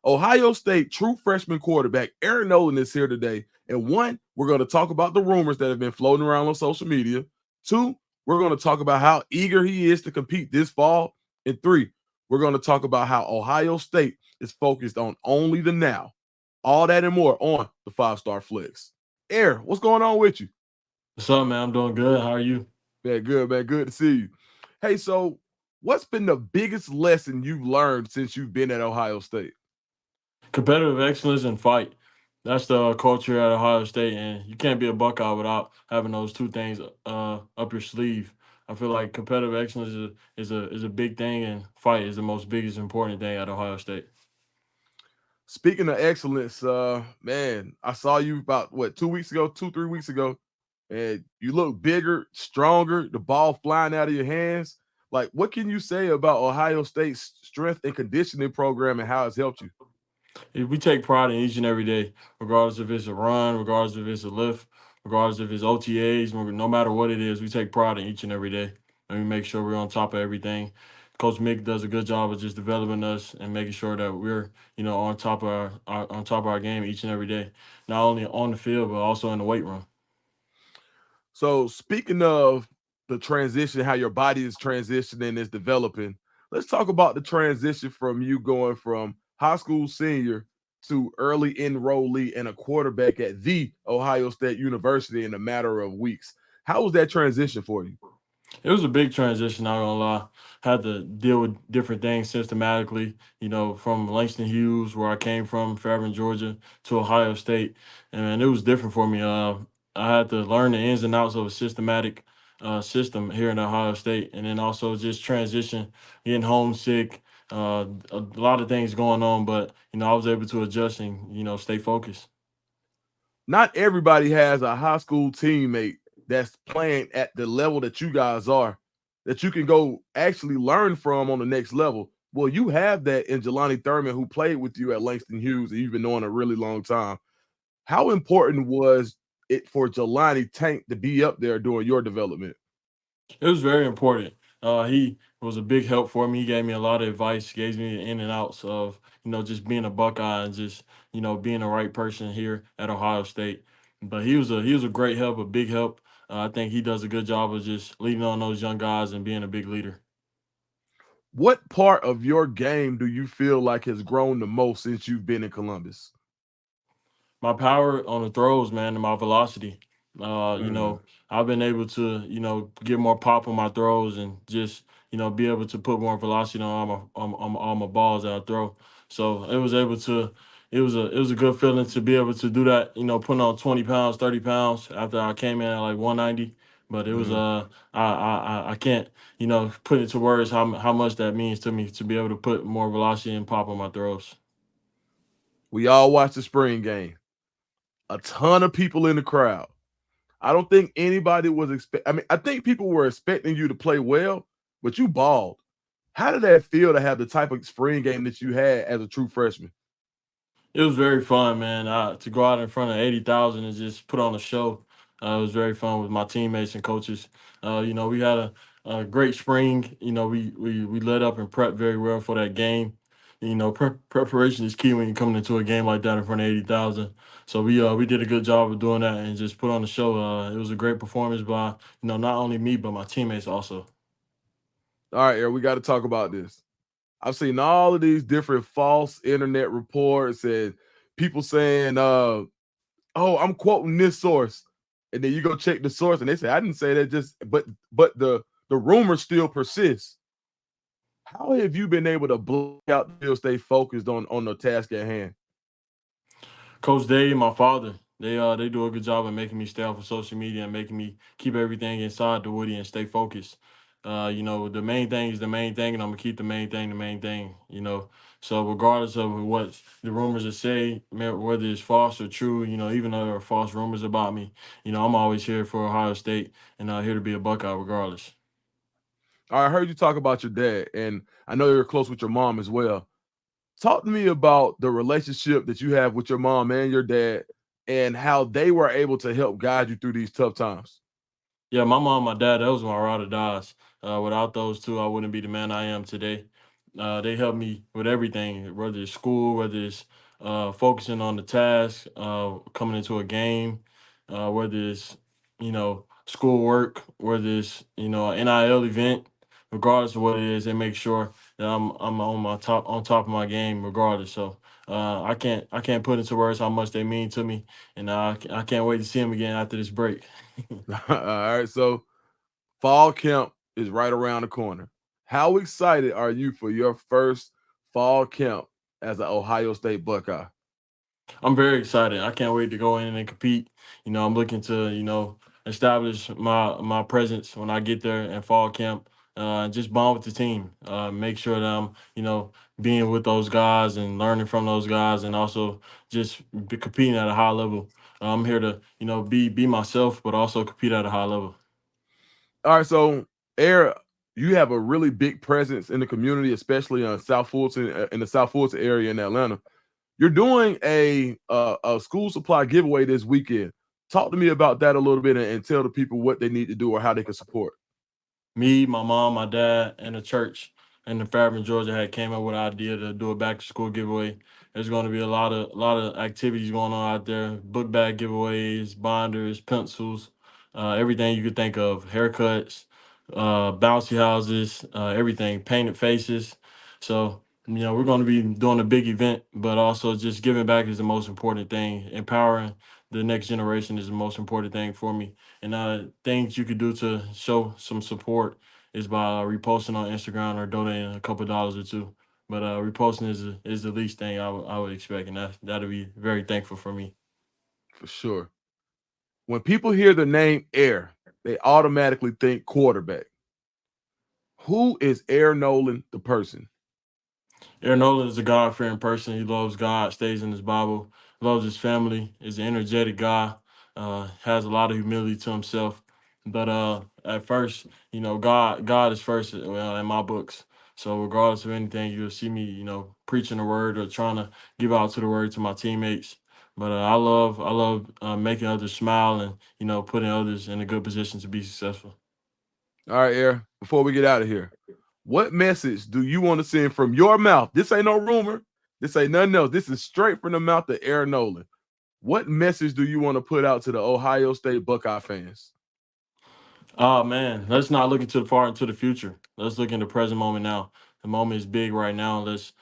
Ohio State true freshman quarterback Air Noland is here today. And one, we're going to talk about the rumors that have been floating around on social media. Two, we're going to talk about how eager he is to compete this fall. And three, we're going to talk about how Ohio State is focused on only the now. All that and more on the 5-Star Flex. Air, what's going on with you? What's up, man? I'm doing good. How are you? Man, good, man. Good to see you. Hey, so what's been the biggest lesson you've learned since you've been at Ohio State? Competitive excellence and fight. That's the culture at Ohio State, and you can't be a Buckeye without having those two things up your sleeve. I feel like competitive excellence is a big thing, and fight is the most biggest important thing at Ohio State. Speaking of excellence, man, I saw you about what 2 weeks ago, 2, 3 weeks ago, and you look bigger, stronger, the ball flying out of your hands. Like, what can you say about Ohio State's strength and conditioning program and how it's helped you? We take pride in each and every day, regardless if it's a run, regardless if it's a lift, regardless if it's OTAs, no matter what it is, we take pride in each and every day, and we make sure we're on top of everything. Coach Mick does a good job of just developing us and making sure that we're, on top of our game each and every day, not only on the field but also in the weight room. So, speaking of the transition, how your body is transitioning, is developing, let's talk about the transition from you going from high school senior to early enrollee and a quarterback at the Ohio State University in a matter of weeks. How was that transition for you? It was a big transition, not gonna lie. Had to deal with different things systematically, from Langston Hughes, where I came from, Fairburn, Georgia, to Ohio State. And it was different for me. I had to learn the ins and outs of a systematic system here in Ohio State, and then also just transition, getting homesick, a lot of things going on, but I was able to adjust and stay focused. Not everybody has a high school teammate that's playing at the level that you guys are, that you can go actually learn from on the next level. Well, you have that in Jelani Thurman, who played with you at Langston Hughes, and you've been knowing a really long time. How important was it for Jelani Tank to be up there during your development? It was very important. He was a big help for me. He gave me a lot of advice, gave me the in and outs of, just being a Buckeye and just, being the right person here at Ohio State. But he was a great help, a big help. I think he does a good job of just leading on those young guys and being a big leader. What part of your game do you feel like has grown the most since you've been in Columbus? My power on the throws, man, and my velocity. Mm. I've been able to, get more pop on my throws and just, be able to put more velocity on all my balls that I throw. So it was a good feeling to be able to do that, putting on 20 pounds, 30 pounds after I came in at like 190. But it was Mhm. I can't, put into words how much that means to me to be able to put more velocity and pop on my throws. We all watched the spring game. A ton of people in the crowd. I don't think anybody was expect. I mean, I think people were expecting you to play well, but you balled. How did that feel to have the type of spring game that you had as a true freshman? It was very fun, man. To go out in front of 80,000 and just put on a show. It was very fun with my teammates and coaches. We had a great spring. We led up and prepped very well for that game. Preparation is key when you're coming into a game like that in front of 80,000. So we did a good job of doing that and just put on the show. It was a great performance by not only me but my teammates also. All right, Eric, we got to talk about this. I've seen all of these different false internet reports and people saying, "Oh, I'm quoting this source," and then you go check the source, and they say, "I didn't say that." But the rumor still persists. How have you been able to block out, still stay focused on the task at hand? Coach Day and my father, they do a good job of making me stay off of social media and making me keep everything inside the Woody and stay focused. The main thing is the main thing, and I'm gonna keep the main thing the main thing. So regardless of what the rumors are say, whether it's false or true, even though there are false rumors about me, I'm always here for Ohio State and here to be a Buckeye regardless. I heard you talk about your dad, and I know you're close with your mom as well. Talk to me about the relationship that you have with your mom and your dad, and how they were able to help guide you through these tough times. Yeah, my mom, my dad, those were my ride or dies. Without those two, I wouldn't be the man I am today. They help me with everything, whether it's school, whether it's focusing on the task, coming into a game, whether it's schoolwork, whether it's an NIL event, regardless of what it is, they make sure that I'm on top of my game regardless. So I can't put into words how much they mean to me, and I can't wait to see them again after this break. All right, so fall camp is right around the corner. How excited are you for your first fall camp as an Ohio State Buckeye? I'm very excited. I can't wait to go in and compete. I'm looking to, establish my presence when I get there in fall camp. Just bond with the team. Make sure that I'm, being with those guys and learning from those guys, and also just competing at a high level. I'm here to, be myself, but also compete at a high level. All right, so Air, you have a really big presence in the community, especially on South Fulton in the South Fulton area in Atlanta. You're doing a school supply giveaway this weekend. Talk to me about that a little bit and tell the people what they need to do or how they can support. Me, my mom, my dad, and the church in the Fairburn, Georgia had came up with an idea to do a back to school giveaway. There's going to be a lot of activities going on out there: book bag giveaways, binders, pencils, everything you could think of, haircuts, bouncy houses, everything, painted faces. So we're going to be doing a big event, but also just giving back is the most important thing. Empowering the next generation is the most important thing for me, and things you could do to show some support is by reposting on Instagram or donating a couple dollars or two. But reposting is the least thing I would expect, and that'll be very thankful for me. For sure. When people hear the name Air, they automatically think quarterback. Who is Air Noland, the person? Air Noland is a God fearing person. He loves God, stays in his Bible, loves his family, is an energetic guy, has a lot of humility to himself. But at first, God is first, well, in my books. So regardless of anything, you'll see me, preaching the word or trying to give out to the word to my teammates. But I love making others smile and putting others in a good position to be successful. All right, Air, before we get out of here, what message do you want to send from your mouth? This ain't no rumor. This ain't nothing else. This is straight from the mouth of Air Noland. What message do you want to put out to the Ohio State Buckeye fans? Oh man, let's not look into far into the future. Let's look in the present moment now. The moment is big right now. Let's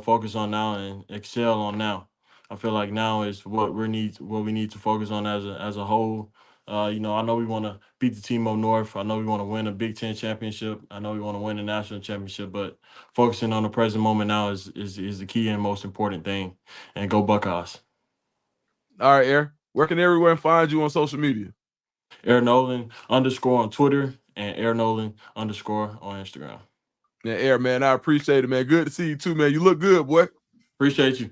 focus on now and excel on now. I feel like now is what we need to focus on as a whole. I know we want to beat the team up north. I know we want to win a Big Ten championship. I know we want to win a national championship. But focusing on the present moment now is the key and most important thing. And go Buckeyes. All right, Air, where can everyone find you on social media? Air Nolan underscore on Twitter and Air Nolan underscore on Instagram. Yeah, Air, man, I appreciate it, man. Good to see you too, man. You look good, boy. Appreciate you.